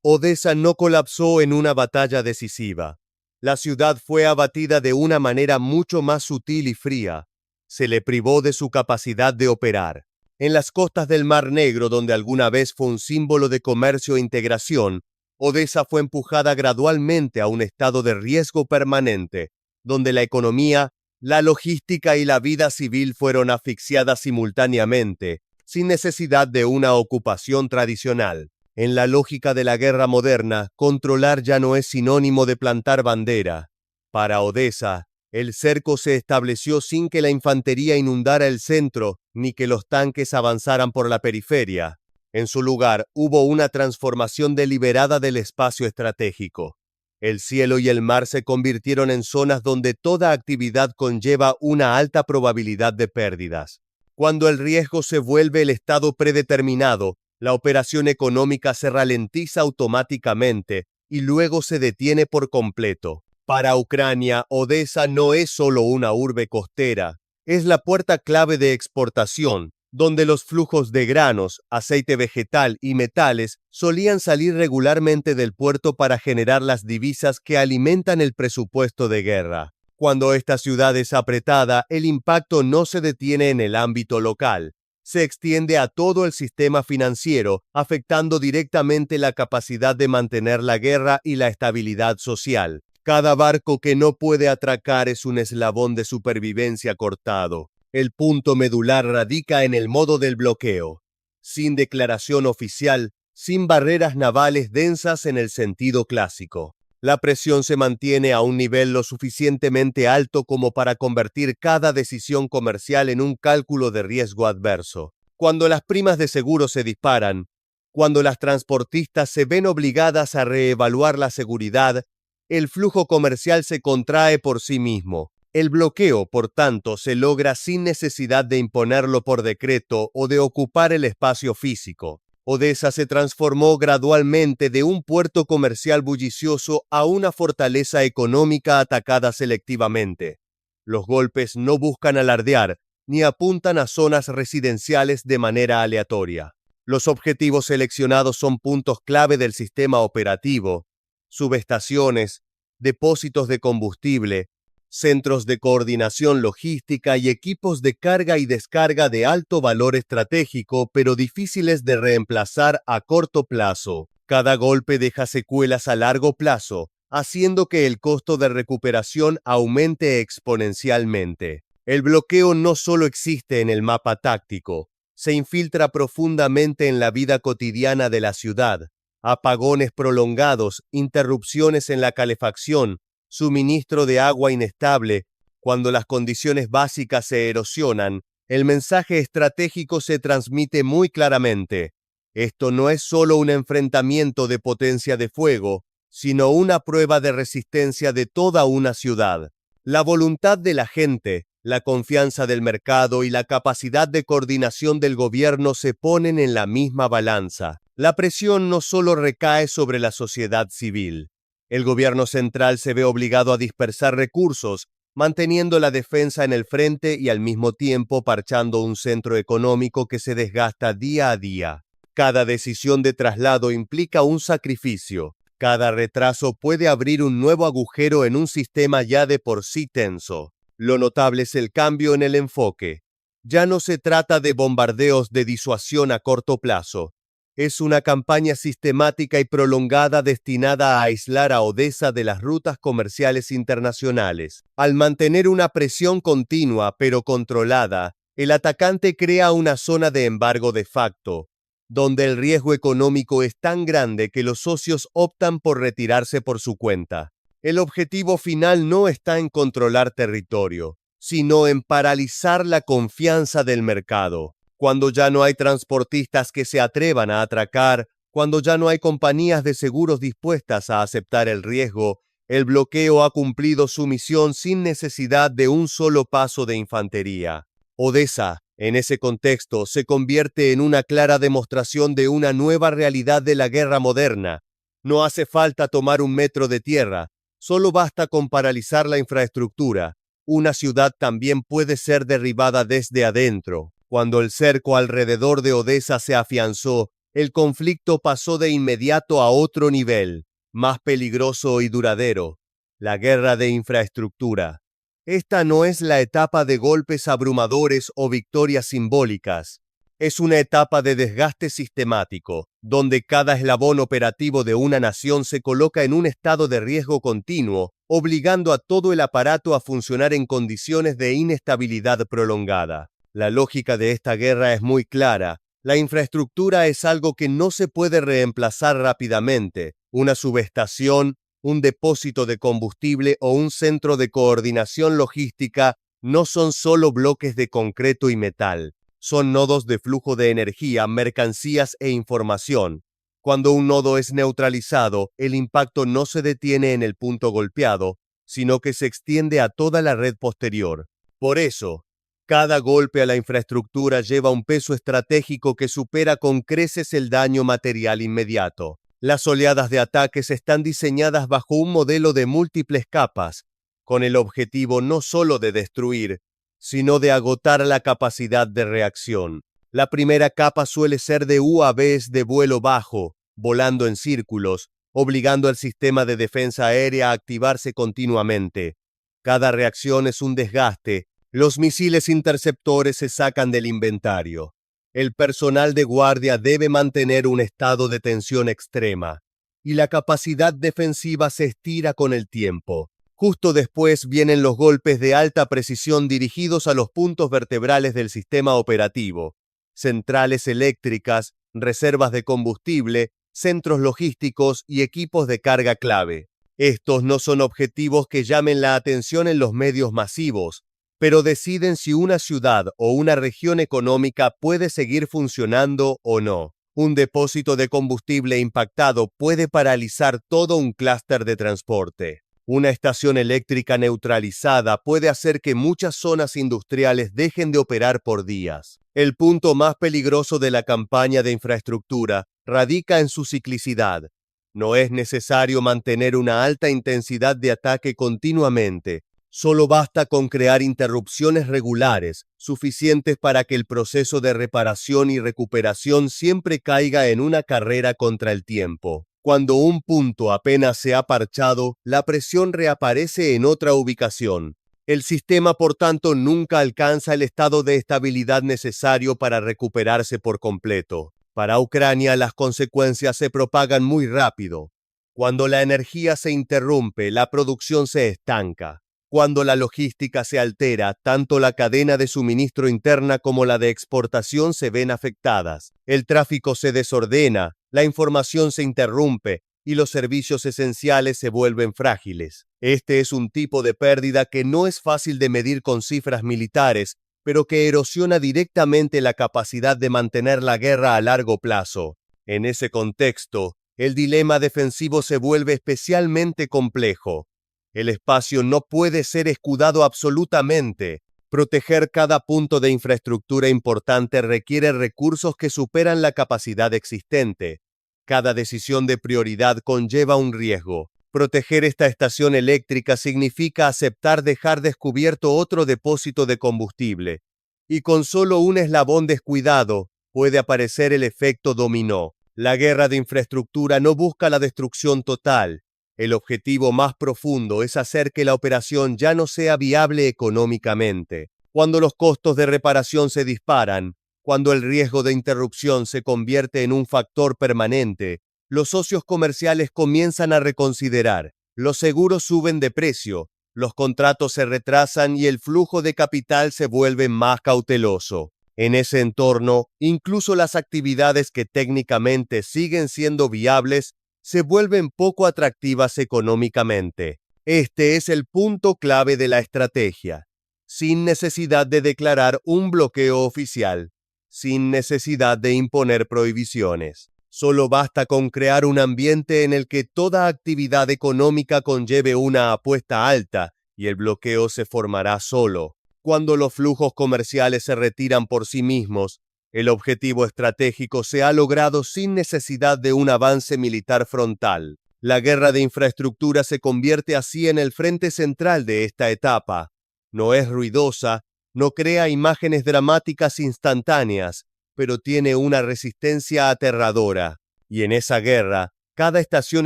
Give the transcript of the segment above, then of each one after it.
Odesa no colapsó en una batalla decisiva. La ciudad fue abatida de una manera mucho más sutil y fría. Se le privó de su capacidad de operar. En las costas del Mar Negro, donde alguna vez fue un símbolo de comercio e integración, Odesa fue empujada gradualmente a un estado de riesgo permanente, donde la economía, la logística y la vida civil fueron asfixiadas simultáneamente, sin necesidad de una ocupación tradicional. En la lógica de la guerra moderna, controlar ya no es sinónimo de plantar bandera. Para Odesa, el cerco se estableció sin que la infantería inundara el centro, ni que los tanques avanzaran por la periferia. En su lugar, hubo una transformación deliberada del espacio estratégico. El cielo y el mar se convirtieron en zonas donde toda actividad conlleva una alta probabilidad de pérdidas. Cuando el riesgo se vuelve el estado predeterminado, la operación económica se ralentiza automáticamente y luego se detiene por completo. Para Ucrania, Odesa no es solo una urbe costera, es la puerta clave de exportación, donde los flujos de granos, aceite vegetal y metales solían salir regularmente del puerto para generar las divisas que alimentan el presupuesto de guerra. Cuando esta ciudad es apretada, el impacto no se detiene en el ámbito local. Se extiende a todo el sistema financiero, afectando directamente la capacidad de mantener la guerra y la estabilidad social. Cada barco que no puede atracar es un eslabón de supervivencia cortado. El punto medular radica en el modo del bloqueo. Sin declaración oficial, sin barreras navales densas en el sentido clásico. La presión se mantiene a un nivel lo suficientemente alto como para convertir cada decisión comercial en un cálculo de riesgo adverso. Cuando las primas de seguro se disparan, cuando las transportistas se ven obligadas a reevaluar la seguridad, el flujo comercial se contrae por sí mismo. El bloqueo, por tanto, se logra sin necesidad de imponerlo por decreto o de ocupar el espacio físico. Odesa se transformó gradualmente de un puerto comercial bullicioso a una fortaleza económica atacada selectivamente. Los golpes no buscan alardear ni apuntan a zonas residenciales de manera aleatoria. Los objetivos seleccionados son puntos clave del sistema operativo, subestaciones, depósitos de combustible, centros de coordinación logística y equipos de carga y descarga de alto valor estratégico, pero difíciles de reemplazar a corto plazo. Cada golpe deja secuelas a largo plazo, haciendo que el costo de recuperación aumente exponencialmente. El bloqueo no solo existe en el mapa táctico, se infiltra profundamente en la vida cotidiana de la ciudad. Apagones prolongados, interrupciones en la calefacción, suministro de agua inestable. Cuando las condiciones básicas se erosionan, el mensaje estratégico se transmite muy claramente. Esto no es solo un enfrentamiento de potencia de fuego, sino una prueba de resistencia de toda una ciudad. La voluntad de la gente, la confianza del mercado y la capacidad de coordinación del gobierno se ponen en la misma balanza. La presión no solo recae sobre la sociedad civil. El gobierno central se ve obligado a dispersar recursos, manteniendo la defensa en el frente y al mismo tiempo parchando un centro económico que se desgasta día a día. Cada decisión de traslado implica un sacrificio. Cada retraso puede abrir un nuevo agujero en un sistema ya de por sí tenso. Lo notable es el cambio en el enfoque. Ya no se trata de bombardeos de disuasión a corto plazo. Es una campaña sistemática y prolongada destinada a aislar a Odesa de las rutas comerciales internacionales. Al mantener una presión continua pero controlada, el atacante crea una zona de embargo de facto, donde el riesgo económico es tan grande que los socios optan por retirarse por su cuenta. El objetivo final no está en controlar territorio, sino en paralizar la confianza del mercado. Cuando ya no hay transportistas que se atrevan a atracar, cuando ya no hay compañías de seguros dispuestas a aceptar el riesgo, el bloqueo ha cumplido su misión sin necesidad de un solo paso de infantería. Odesa, en ese contexto, se convierte en una clara demostración de una nueva realidad de la guerra moderna. No hace falta tomar un metro de tierra, solo basta con paralizar la infraestructura. Una ciudad también puede ser derribada desde adentro. Cuando el cerco alrededor de Odesa se afianzó, el conflicto pasó de inmediato a otro nivel, más peligroso y duradero: la guerra de infraestructura. Esta no es la etapa de golpes abrumadores o victorias simbólicas. Es una etapa de desgaste sistemático, donde cada eslabón operativo de una nación se coloca en un estado de riesgo continuo, obligando a todo el aparato a funcionar en condiciones de inestabilidad prolongada. La lógica de esta guerra es muy clara. La infraestructura es algo que no se puede reemplazar rápidamente. Una subestación, un depósito de combustible o un centro de coordinación logística no son solo bloques de concreto y metal. Son nodos de flujo de energía, mercancías e información. Cuando un nodo es neutralizado, el impacto no se detiene en el punto golpeado, sino que se extiende a toda la red posterior. Por eso, cada golpe a la infraestructura lleva un peso estratégico que supera con creces el daño material inmediato. Las oleadas de ataques están diseñadas bajo un modelo de múltiples capas, con el objetivo no solo de destruir, sino de agotar la capacidad de reacción. La primera capa suele ser de UAVs de vuelo bajo, volando en círculos, obligando al sistema de defensa aérea a activarse continuamente. Cada reacción es un desgaste. Los misiles interceptores se sacan del inventario. El personal de guardia debe mantener un estado de tensión extrema, y la capacidad defensiva se estira con el tiempo. Justo después vienen los golpes de alta precisión dirigidos a los puntos vertebrales del sistema operativo: centrales eléctricas, reservas de combustible, centros logísticos y equipos de carga clave. Estos no son objetivos que llamen la atención en los medios masivos, pero deciden si una ciudad o una región económica puede seguir funcionando o no. Un depósito de combustible impactado puede paralizar todo un clúster de transporte. Una estación eléctrica neutralizada puede hacer que muchas zonas industriales dejen de operar por días. El punto más peligroso de la campaña de infraestructura radica en su ciclicidad. No es necesario mantener una alta intensidad de ataque continuamente. Solo basta con crear interrupciones regulares, suficientes para que el proceso de reparación y recuperación siempre caiga en una carrera contra el tiempo. Cuando un punto apenas se ha parchado, la presión reaparece en otra ubicación. El sistema, por tanto, nunca alcanza el estado de estabilidad necesario para recuperarse por completo. Para Ucrania, las consecuencias se propagan muy rápido. Cuando la energía se interrumpe, la producción se estanca. Cuando la logística se altera, tanto la cadena de suministro interna como la de exportación se ven afectadas. El tráfico se desordena, la información se interrumpe y los servicios esenciales se vuelven frágiles. Este es un tipo de pérdida que no es fácil de medir con cifras militares, pero que erosiona directamente la capacidad de mantener la guerra a largo plazo. En ese contexto, el dilema defensivo se vuelve especialmente complejo. El espacio no puede ser escudado absolutamente. Proteger cada punto de infraestructura importante requiere recursos que superan la capacidad existente. Cada decisión de prioridad conlleva un riesgo. Proteger esta estación eléctrica significa aceptar dejar descubierto otro depósito de combustible. Y con solo un eslabón descuidado, puede aparecer el efecto dominó. La guerra de infraestructura no busca la destrucción total. El objetivo más profundo es hacer que la operación ya no sea viable económicamente. Cuando los costos de reparación se disparan, cuando el riesgo de interrupción se convierte en un factor permanente, los socios comerciales comienzan a reconsiderar. Los seguros suben de precio, los contratos se retrasan y el flujo de capital se vuelve más cauteloso. En ese entorno, incluso las actividades que técnicamente siguen siendo viables se vuelven poco atractivas económicamente. Este es el punto clave de la estrategia. Sin necesidad de declarar un bloqueo oficial, sin necesidad de imponer prohibiciones. Solo basta con crear un ambiente en el que toda actividad económica conlleve una apuesta alta y el bloqueo se formará solo. Cuando los flujos comerciales se retiran por sí mismos, el objetivo estratégico se ha logrado sin necesidad de un avance militar frontal. La guerra de infraestructura se convierte así en el frente central de esta etapa. No es ruidosa, no crea imágenes dramáticas instantáneas, pero tiene una resistencia aterradora. Y en esa guerra, cada estación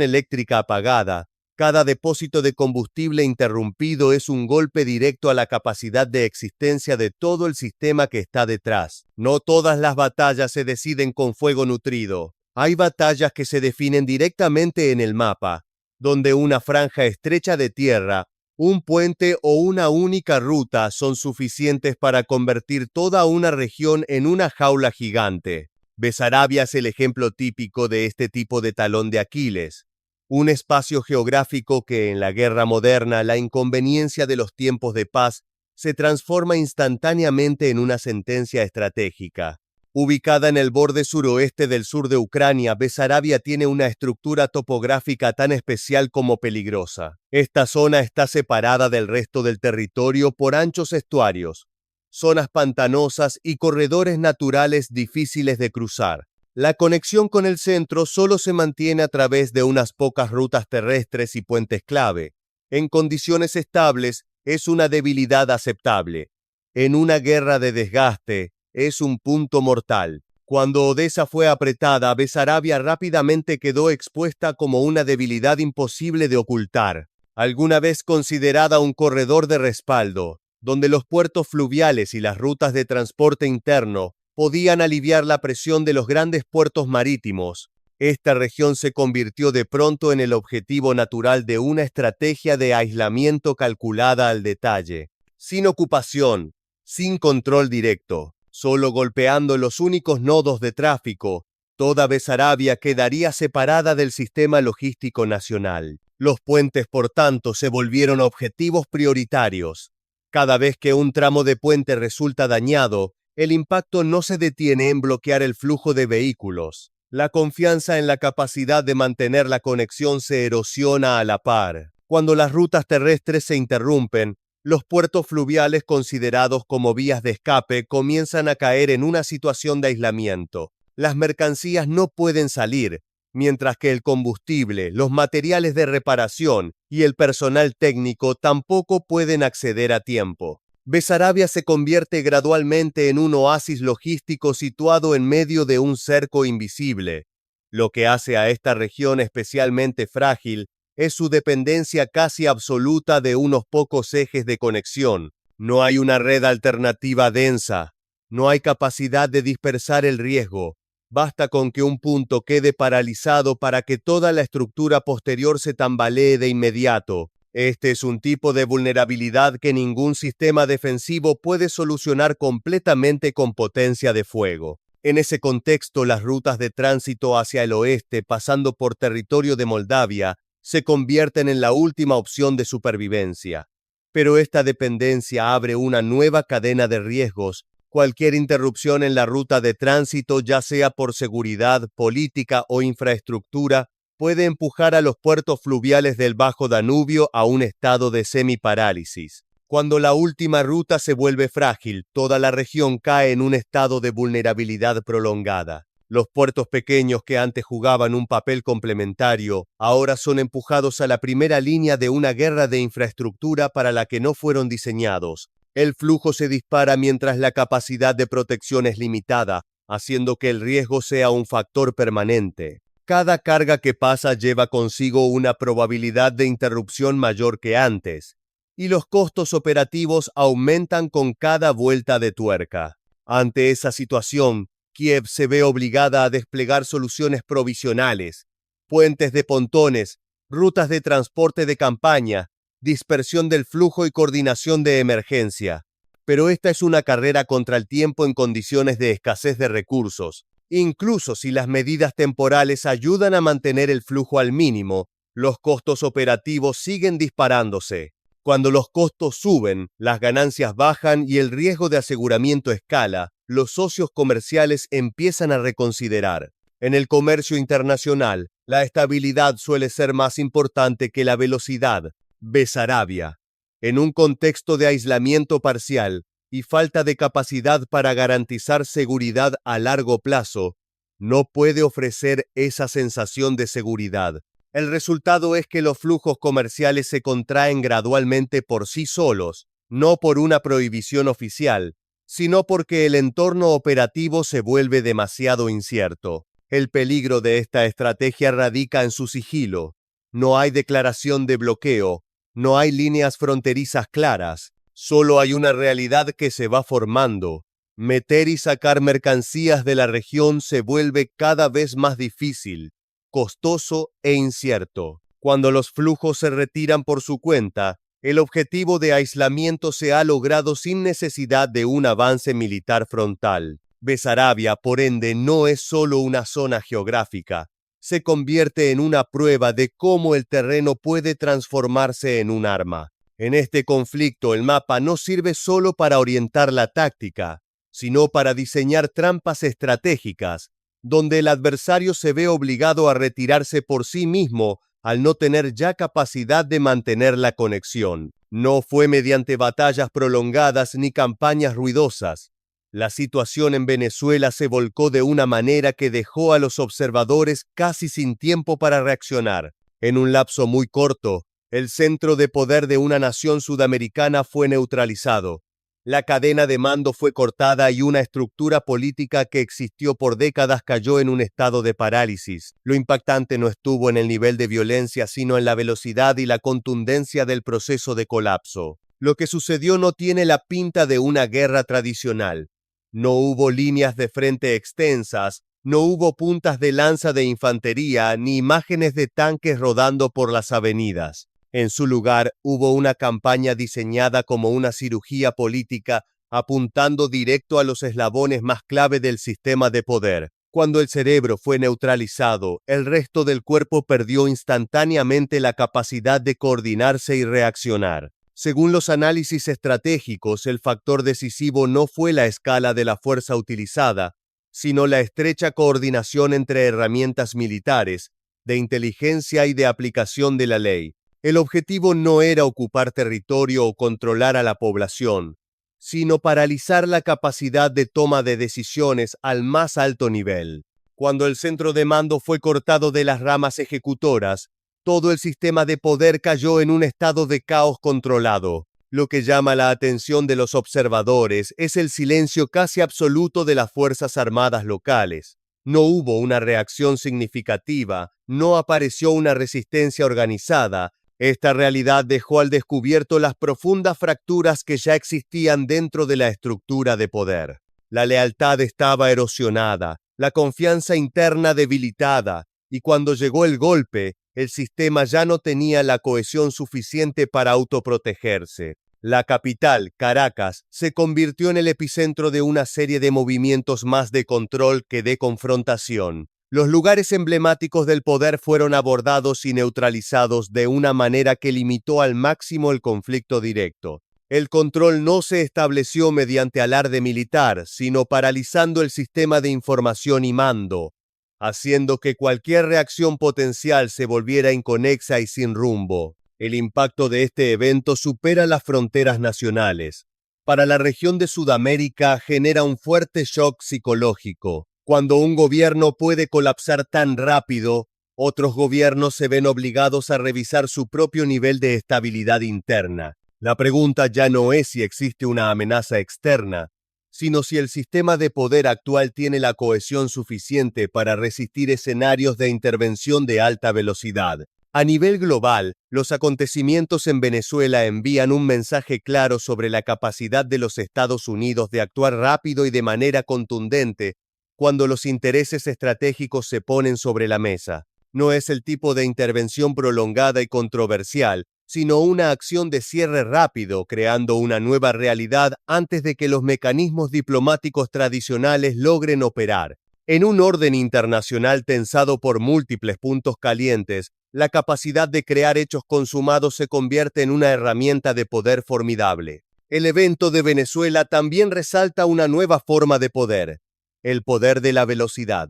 eléctrica apagada, cada depósito de combustible interrumpido es un golpe directo a la capacidad de existencia de todo el sistema que está detrás. No todas las batallas se deciden con fuego nutrido. Hay batallas que se definen directamente en el mapa, donde una franja estrecha de tierra, un puente o una única ruta son suficientes para convertir toda una región en una jaula gigante. Besarabia es el ejemplo típico de este tipo de talón de Aquiles. Un espacio geográfico que en la guerra moderna la inconveniencia de los tiempos de paz se transforma instantáneamente en una sentencia estratégica. Ubicada en el borde suroeste del sur de Ucrania, Besarabia tiene una estructura topográfica tan especial como peligrosa. Esta zona está separada del resto del territorio por anchos estuarios, zonas pantanosas y corredores naturales difíciles de cruzar. La conexión con el centro solo se mantiene a través de unas pocas rutas terrestres y puentes clave. En condiciones estables, es una debilidad aceptable. En una guerra de desgaste, es un punto mortal. Cuando Odesa fue apretada, Besarabia rápidamente quedó expuesta como una debilidad imposible de ocultar. Alguna vez considerada un corredor de respaldo, donde los puertos fluviales y las rutas de transporte interno podían aliviar la presión de los grandes puertos marítimos, esta región se convirtió de pronto en el objetivo natural de una estrategia de aislamiento calculada al detalle. Sin ocupación, sin control directo, solo golpeando los únicos nodos de tráfico, toda Besarabia quedaría separada del sistema logístico nacional. Los puentes, por tanto, se volvieron objetivos prioritarios. Cada vez que un tramo de puente resulta dañado, el impacto no se detiene en bloquear el flujo de vehículos. La confianza en la capacidad de mantener la conexión se erosiona a la par. Cuando las rutas terrestres se interrumpen, los puertos fluviales considerados como vías de escape comienzan a caer en una situación de aislamiento. Las mercancías no pueden salir, mientras que el combustible, los materiales de reparación y el personal técnico tampoco pueden acceder a tiempo. Besarabia se convierte gradualmente en un oasis logístico situado en medio de un cerco invisible. Lo que hace a esta región especialmente frágil es su dependencia casi absoluta de unos pocos ejes de conexión. No hay una red alternativa densa, no hay capacidad de dispersar el riesgo. Basta con que un punto quede paralizado para que toda la estructura posterior se tambalee de inmediato. Este es un tipo de vulnerabilidad que ningún sistema defensivo puede solucionar completamente con potencia de fuego. En ese contexto, las rutas de tránsito hacia el oeste, pasando por territorio de Moldavia, se convierten en la última opción de supervivencia. Pero esta dependencia abre una nueva cadena de riesgos. Cualquier interrupción en la ruta de tránsito, ya sea por seguridad, política o infraestructura, puede empujar a los puertos fluviales del Bajo Danubio a un estado de semiparálisis. Cuando la última ruta se vuelve frágil, toda la región cae en un estado de vulnerabilidad prolongada. Los puertos pequeños que antes jugaban un papel complementario, ahora son empujados a la primera línea de una guerra de infraestructura para la que no fueron diseñados. El flujo se dispara mientras la capacidad de protección es limitada, haciendo que el riesgo sea un factor permanente. Cada carga que pasa lleva consigo una probabilidad de interrupción mayor que antes, y los costos operativos aumentan con cada vuelta de tuerca. Ante esa situación, Kiev se ve obligada a desplegar soluciones provisionales, puentes de pontones, rutas de transporte de campaña, dispersión del flujo y coordinación de emergencia. Pero esta es una carrera contra el tiempo en condiciones de escasez de recursos. Incluso si las medidas temporales ayudan a mantener el flujo al mínimo, los costos operativos siguen disparándose. Cuando los costos suben, las ganancias bajan y el riesgo de aseguramiento escala, los socios comerciales empiezan a reconsiderar. En el comercio internacional, la estabilidad suele ser más importante que la velocidad. Besarabia, en un contexto de aislamiento parcial y falta de capacidad para garantizar seguridad a largo plazo, no puede ofrecer esa sensación de seguridad. El resultado es que los flujos comerciales se contraen gradualmente por sí solos, no por una prohibición oficial, sino porque el entorno operativo se vuelve demasiado incierto. El peligro de esta estrategia radica en su sigilo. No hay declaración de bloqueo, no hay líneas fronterizas claras, solo hay una realidad que se va formando. Meter y sacar mercancías de la región se vuelve cada vez más difícil, costoso e incierto. Cuando los flujos se retiran por su cuenta, el objetivo de aislamiento se ha logrado sin necesidad de un avance militar frontal. Besarabia, por ende, no es solo una zona geográfica, se convierte en una prueba de cómo el terreno puede transformarse en un arma. En este conflicto, el mapa no sirve solo para orientar la táctica, sino para diseñar trampas estratégicas, donde el adversario se ve obligado a retirarse por sí mismo al no tener ya capacidad de mantener la conexión. No fue mediante batallas prolongadas ni campañas ruidosas. La situación en Venezuela se volcó de una manera que dejó a los observadores casi sin tiempo para reaccionar. En un lapso muy corto, el centro de poder de una nación sudamericana fue neutralizado. La cadena de mando fue cortada y una estructura política que existió por décadas cayó en un estado de parálisis. Lo impactante no estuvo en el nivel de violencia, sino en la velocidad y la contundencia del proceso de colapso. Lo que sucedió no tiene la pinta de una guerra tradicional. No hubo líneas de frente extensas, no hubo puntas de lanza de infantería, ni imágenes de tanques rodando por las avenidas. En su lugar, hubo una campaña diseñada como una cirugía política, apuntando directo a los eslabones más clave del sistema de poder. Cuando el cerebro fue neutralizado, el resto del cuerpo perdió instantáneamente la capacidad de coordinarse y reaccionar. Según los análisis estratégicos, el factor decisivo no fue la escala de la fuerza utilizada, sino la estrecha coordinación entre herramientas militares, de inteligencia y de aplicación de la ley. El objetivo no era ocupar territorio o controlar a la población, sino paralizar la capacidad de toma de decisiones al más alto nivel. Cuando el centro de mando fue cortado de las ramas ejecutoras, todo el sistema de poder cayó en un estado de caos controlado. Lo que llama la atención de los observadores es el silencio casi absoluto de las Fuerzas Armadas locales. No hubo una reacción significativa, no apareció una resistencia organizada. Esta realidad dejó al descubierto las profundas fracturas que ya existían dentro de la estructura de poder. La lealtad estaba erosionada, la confianza interna debilitada, y cuando llegó el golpe, el sistema ya no tenía la cohesión suficiente para autoprotegerse. La capital, Caracas, se convirtió en el epicentro de una serie de movimientos más de control que de confrontación. Los lugares emblemáticos del poder fueron abordados y neutralizados de una manera que limitó al máximo el conflicto directo. El control no se estableció mediante alarde militar, sino paralizando el sistema de información y mando, haciendo que cualquier reacción potencial se volviera inconexa y sin rumbo. El impacto de este evento supera las fronteras nacionales. Para la región de Sudamérica genera un fuerte shock psicológico. Cuando un gobierno puede colapsar tan rápido, otros gobiernos se ven obligados a revisar su propio nivel de estabilidad interna. La pregunta ya no es si existe una amenaza externa, sino si el sistema de poder actual tiene la cohesión suficiente para resistir escenarios de intervención de alta velocidad. A nivel global, los acontecimientos en Venezuela envían un mensaje claro sobre la capacidad de los Estados Unidos de actuar rápido y de manera contundente cuando los intereses estratégicos se ponen sobre la mesa. No es el tipo de intervención prolongada y controversial, sino una acción de cierre rápido, creando una nueva realidad antes de que los mecanismos diplomáticos tradicionales logren operar. En un orden internacional tensado por múltiples puntos calientes, la capacidad de crear hechos consumados se convierte en una herramienta de poder formidable. El evento de Venezuela también resalta una nueva forma de poder, el poder de la velocidad.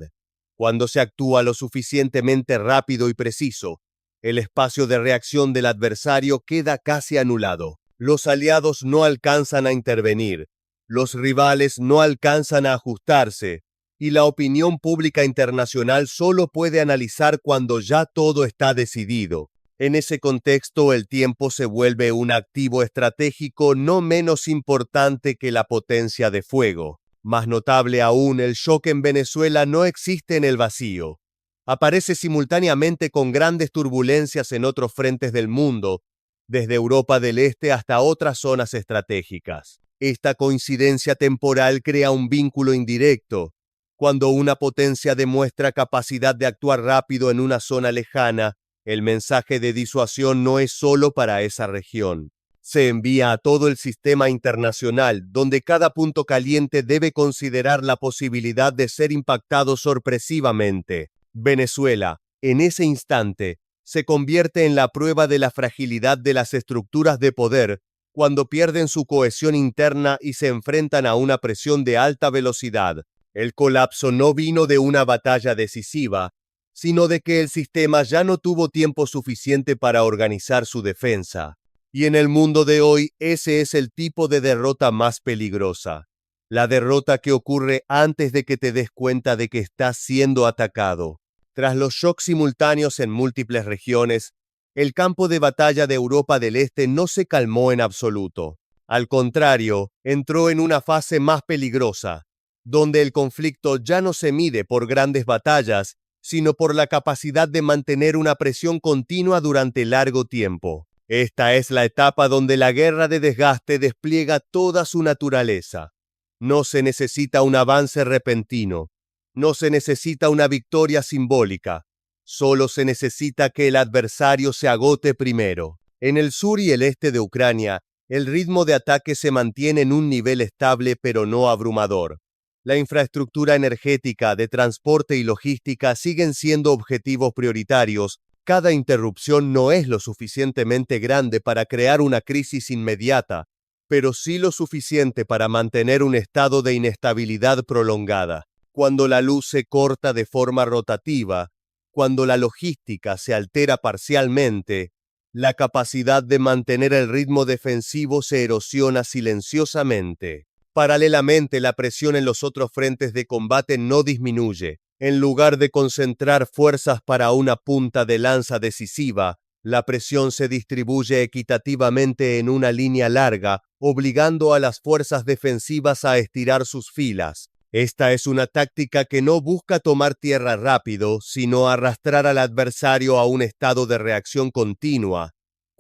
Cuando se actúa lo suficientemente rápido y preciso, el espacio de reacción del adversario queda casi anulado. Los aliados no alcanzan a intervenir, los rivales no alcanzan a ajustarse, y la opinión pública internacional solo puede analizar cuando ya todo está decidido. En ese contexto, el tiempo se vuelve un activo estratégico no menos importante que la potencia de fuego. Más notable aún, el shock en Venezuela no existe en el vacío. Aparece simultáneamente con grandes turbulencias en otros frentes del mundo, desde Europa del Este hasta otras zonas estratégicas. Esta coincidencia temporal crea un vínculo indirecto. Cuando una potencia demuestra capacidad de actuar rápido en una zona lejana, el mensaje de disuasión no es solo para esa región. Se envía a todo el sistema internacional, donde cada punto caliente debe considerar la posibilidad de ser impactado sorpresivamente. Venezuela, en ese instante, se convierte en la prueba de la fragilidad de las estructuras de poder cuando pierden su cohesión interna y se enfrentan a una presión de alta velocidad. El colapso no vino de una batalla decisiva, sino de que el sistema ya no tuvo tiempo suficiente para organizar su defensa. Y en el mundo de hoy, ese es el tipo de derrota más peligrosa. La derrota que ocurre antes de que te des cuenta de que estás siendo atacado. Tras los shocks simultáneos en múltiples regiones, el campo de batalla de Europa del Este no se calmó en absoluto. Al contrario, entró en una fase más peligrosa, donde el conflicto ya no se mide por grandes batallas, sino por la capacidad de mantener una presión continua durante largo tiempo. Esta es la etapa donde la guerra de desgaste despliega toda su naturaleza. No se necesita un avance repentino, no se necesita una victoria simbólica, solo se necesita que el adversario se agote primero. En el sur y el este de Ucrania, el ritmo de ataque se mantiene en un nivel estable pero no abrumador. La infraestructura energética, de transporte y logística siguen siendo objetivos prioritarios. Cada interrupción no es lo suficientemente grande para crear una crisis inmediata, pero sí lo suficiente para mantener un estado de inestabilidad prolongada. Cuando la luz se corta de forma rotativa, cuando la logística se altera parcialmente, la capacidad de mantener el ritmo defensivo se erosiona silenciosamente. Paralelamente, la presión en los otros frentes de combate no disminuye. En lugar de concentrar fuerzas para una punta de lanza decisiva, la presión se distribuye equitativamente en una línea larga, obligando a las fuerzas defensivas a estirar sus filas. Esta es una táctica que no busca tomar tierra rápido, sino arrastrar al adversario a un estado de reacción continua.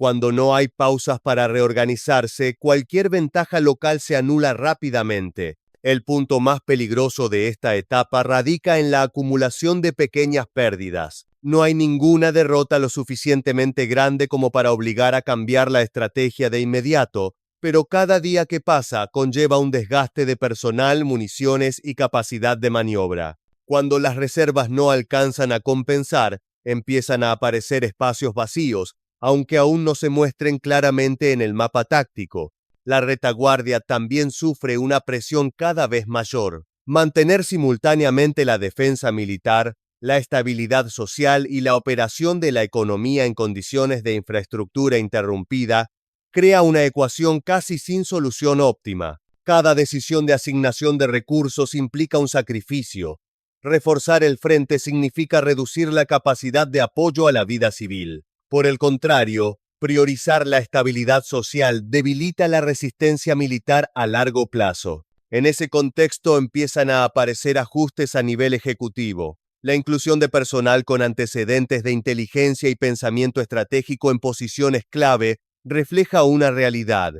Cuando no hay pausas para reorganizarse, cualquier ventaja local se anula rápidamente. El punto más peligroso de esta etapa radica en la acumulación de pequeñas pérdidas. No hay ninguna derrota lo suficientemente grande como para obligar a cambiar la estrategia de inmediato, pero cada día que pasa conlleva un desgaste de personal, municiones y capacidad de maniobra. Cuando las reservas no alcanzan a compensar, empiezan a aparecer espacios vacíos, aunque aún no se muestren claramente en el mapa táctico. La retaguardia también sufre una presión cada vez mayor. Mantener simultáneamente la defensa militar, la estabilidad social y la operación de la economía en condiciones de infraestructura interrumpida crea una ecuación casi sin solución óptima. Cada decisión de asignación de recursos implica un sacrificio. Reforzar el frente significa reducir la capacidad de apoyo a la vida civil. Por el contrario, priorizar la estabilidad social debilita la resistencia militar a largo plazo. En ese contexto empiezan a aparecer ajustes a nivel ejecutivo. La inclusión de personal con antecedentes de inteligencia y pensamiento estratégico en posiciones clave refleja una realidad.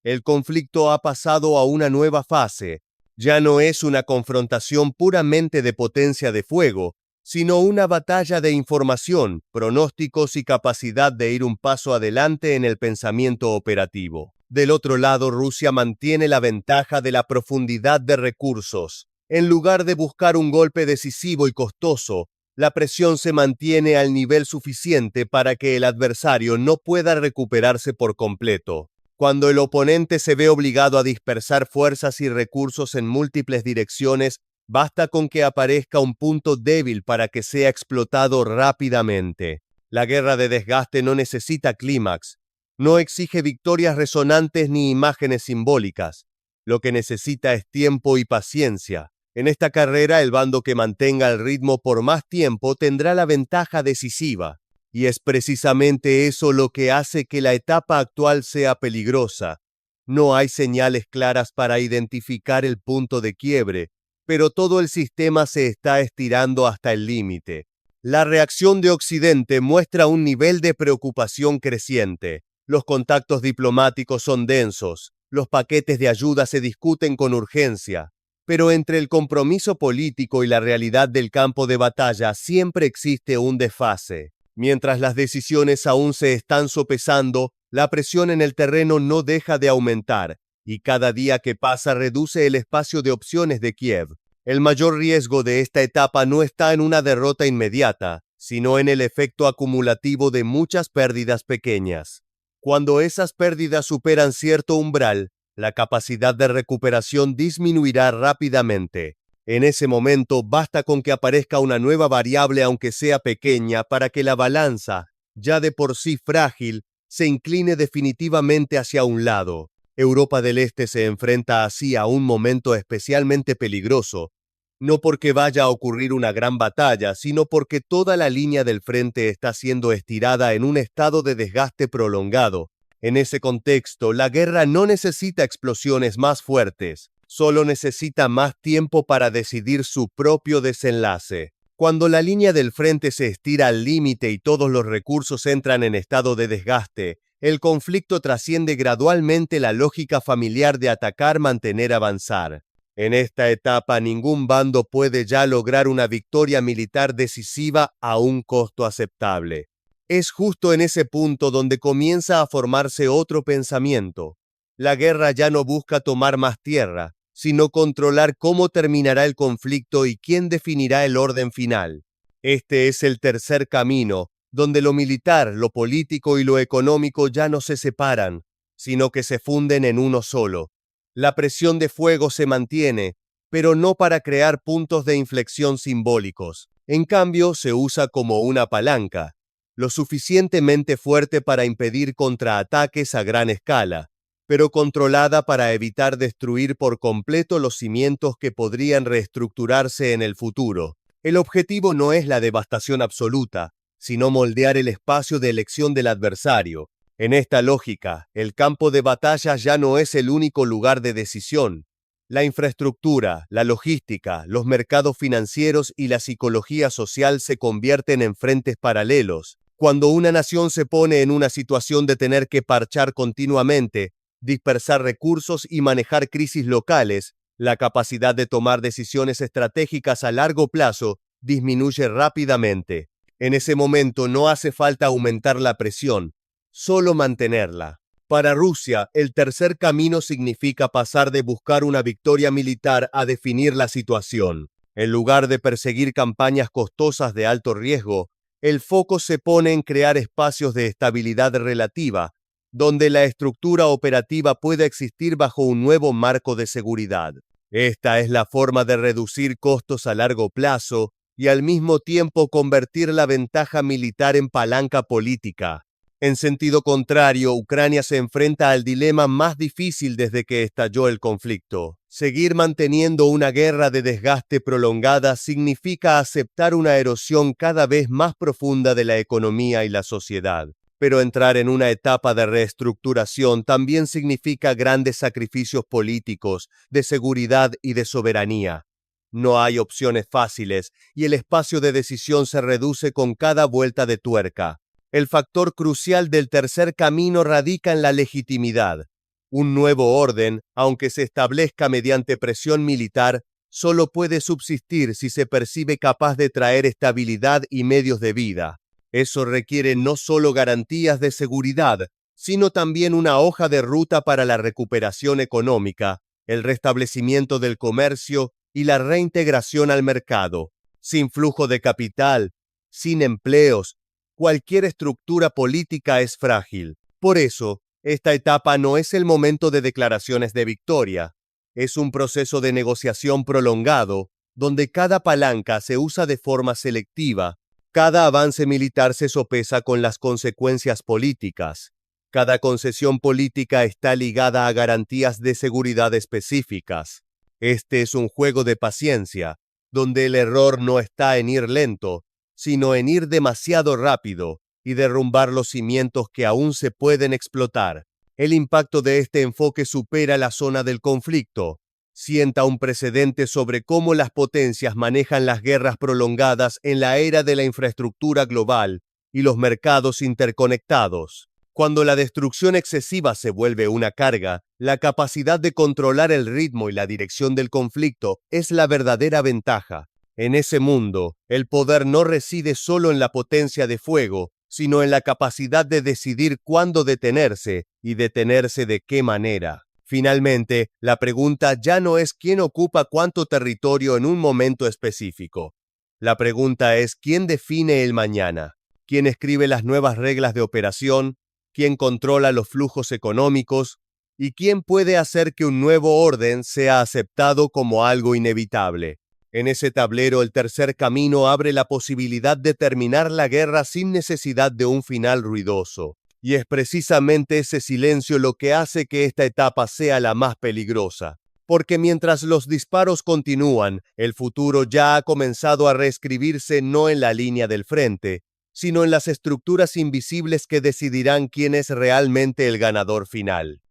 El conflicto ha pasado a una nueva fase. Ya no es una confrontación puramente de potencia de fuego, sino una batalla de información, pronósticos y capacidad de ir un paso adelante en el pensamiento operativo. Del otro lado, Rusia mantiene la ventaja de la profundidad de recursos. En lugar de buscar un golpe decisivo y costoso, la presión se mantiene al nivel suficiente para que el adversario no pueda recuperarse por completo. Cuando el oponente se ve obligado a dispersar fuerzas y recursos en múltiples direcciones, basta con que aparezca un punto débil para que sea explotado rápidamente. La guerra de desgaste no necesita clímax, no exige victorias resonantes ni imágenes simbólicas. Lo que necesita es tiempo y paciencia. En esta carrera, el bando que mantenga el ritmo por más tiempo tendrá la ventaja decisiva. Y es precisamente eso lo que hace que la etapa actual sea peligrosa. No hay señales claras para identificar el punto de quiebre, pero todo el sistema se está estirando hasta el límite. La reacción de Occidente muestra un nivel de preocupación creciente. Los contactos diplomáticos son densos, los paquetes de ayuda se discuten con urgencia, pero entre el compromiso político y la realidad del campo de batalla siempre existe un desfase. Mientras las decisiones aún se están sopesando, la presión en el terreno no deja de aumentar, y cada día que pasa reduce el espacio de opciones de Kiev. El mayor riesgo de esta etapa no está en una derrota inmediata, sino en el efecto acumulativo de muchas pérdidas pequeñas. Cuando esas pérdidas superan cierto umbral, la capacidad de recuperación disminuirá rápidamente. En ese momento basta con que aparezca una nueva variable, aunque sea pequeña, para que la balanza, ya de por sí frágil, se incline definitivamente hacia un lado. Europa del Este se enfrenta así a un momento especialmente peligroso, no porque vaya a ocurrir una gran batalla, sino porque toda la línea del frente está siendo estirada en un estado de desgaste prolongado. En ese contexto, la guerra no necesita explosiones más fuertes, solo necesita más tiempo para decidir su propio desenlace. Cuando la línea del frente se estira al límite y todos los recursos entran en estado de desgaste, el conflicto trasciende gradualmente la lógica familiar de atacar, mantener, avanzar. En esta etapa, ningún bando puede ya lograr una victoria militar decisiva a un costo aceptable. Es justo en ese punto donde comienza a formarse otro pensamiento. La guerra ya no busca tomar más tierra, sino controlar cómo terminará el conflicto y quién definirá el orden final. Este es el tercer camino, donde lo militar, lo político y lo económico ya no se separan, sino que se funden en uno solo. La presión de fuego se mantiene, pero no para crear puntos de inflexión simbólicos. En cambio, se usa como una palanca, lo suficientemente fuerte para impedir contraataques a gran escala, pero controlada para evitar destruir por completo los cimientos que podrían reestructurarse en el futuro. El objetivo no es la devastación absoluta, sino moldear el espacio de elección del adversario. En esta lógica, el campo de batalla ya no es el único lugar de decisión. La infraestructura, la logística, los mercados financieros y la psicología social se convierten en frentes paralelos. Cuando una nación se pone en una situación de tener que parchar continuamente, dispersar recursos y manejar crisis locales, la capacidad de tomar decisiones estratégicas a largo plazo disminuye rápidamente. En ese momento no hace falta aumentar la presión, solo mantenerla. Para Rusia, el tercer camino significa pasar de buscar una victoria militar a definir la situación. En lugar de perseguir campañas costosas de alto riesgo, el foco se pone en crear espacios de estabilidad relativa, donde la estructura operativa pueda existir bajo un nuevo marco de seguridad. Esta es la forma de reducir costos a largo plazo y al mismo tiempo convertir la ventaja militar en palanca política. En sentido contrario, Ucrania se enfrenta al dilema más difícil desde que estalló el conflicto. Seguir manteniendo una guerra de desgaste prolongada significa aceptar una erosión cada vez más profunda de la economía y la sociedad. Pero entrar en una etapa de reestructuración también significa grandes sacrificios políticos, de seguridad y de soberanía. No hay opciones fáciles y el espacio de decisión se reduce con cada vuelta de tuerca. El factor crucial del tercer camino radica en la legitimidad. Un nuevo orden, aunque se establezca mediante presión militar, solo puede subsistir si se percibe capaz de traer estabilidad y medios de vida. Eso requiere no solo garantías de seguridad, sino también una hoja de ruta para la recuperación económica, el restablecimiento del comercio y la reintegración al mercado. Sin flujo de capital, sin empleos, cualquier estructura política es frágil. Por eso, esta etapa no es el momento de declaraciones de victoria. Es un proceso de negociación prolongado, donde cada palanca se usa de forma selectiva. Cada avance militar se sopesa con las consecuencias políticas. Cada concesión política está ligada a garantías de seguridad específicas. Este es un juego de paciencia, donde el error no está en ir lento, sino en ir demasiado rápido, y derrumbar los cimientos que aún se pueden explotar. El impacto de este enfoque supera la zona del conflicto. Sienta un precedente sobre cómo las potencias manejan las guerras prolongadas en la era de la infraestructura global y los mercados interconectados. Cuando la destrucción excesiva se vuelve una carga, la capacidad de controlar el ritmo y la dirección del conflicto es la verdadera ventaja. En ese mundo, el poder no reside solo en la potencia de fuego, sino en la capacidad de decidir cuándo detenerse y detenerse de qué manera. Finalmente, la pregunta ya no es quién ocupa cuánto territorio en un momento específico. La pregunta es quién define el mañana, quién escribe las nuevas reglas de operación, quién controla los flujos económicos y quién puede hacer que un nuevo orden sea aceptado como algo inevitable. En ese tablero, el tercer camino abre la posibilidad de terminar la guerra sin necesidad de un final ruidoso. Y es precisamente ese silencio lo que hace que esta etapa sea la más peligrosa. Porque mientras los disparos continúan, el futuro ya ha comenzado a reescribirse no en la línea del frente, sino en las estructuras invisibles que decidirán quién es realmente el ganador final.